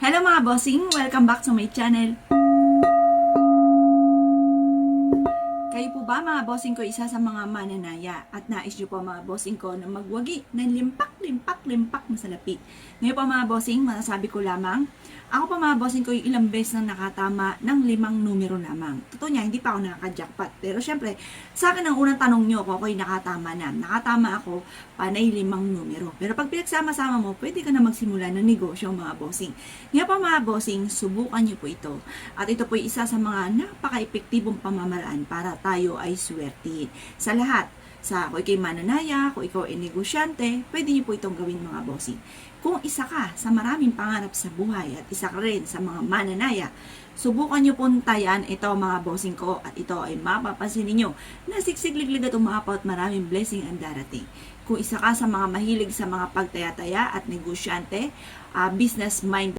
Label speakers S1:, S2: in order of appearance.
S1: Hello mga bossing! Welcome back to my channel. Kayo po ba mga bossing ko isa sa mga mananaya at nais nyo po mga bossing ko na magwagi ng limpak na salapi. Ngayon po mga bossing, masasabi ko lamang, ako pa mga bossing ko yung ilang beses na nakatama ng 5 numero lamang. Totoo niya, hindi pa ako nakaka-jackpot. Pero syempre, sa akin ang unang tanong nyo kung ako'y nakatama na. Nakatama ako, panay 5 numero. Pero pag pinagsama-sama mo, pwede ka na magsimula ng negosyo mga bossing. Ngayon po mga bossing, subukan nyo po ito. At ito po isa sa mga napaka-epektibong pamamaraan para tayo ay swerte. Sa lahat, kung ikaw mananaya, kung ikaw ay negosyante, pwede niyo po itong gawin mga bossing. Kung isa ka sa maraming pangarap sa buhay at isa ka rin sa mga mananaya, subukan niyo puntayan ito mga bossing ko at ito ay mapapansin niyo na siksigliglig at umapaw at maraming blessing ang darating. Kung isa ka sa mga mahilig sa mga pagtaya-taya at negosyante, business mind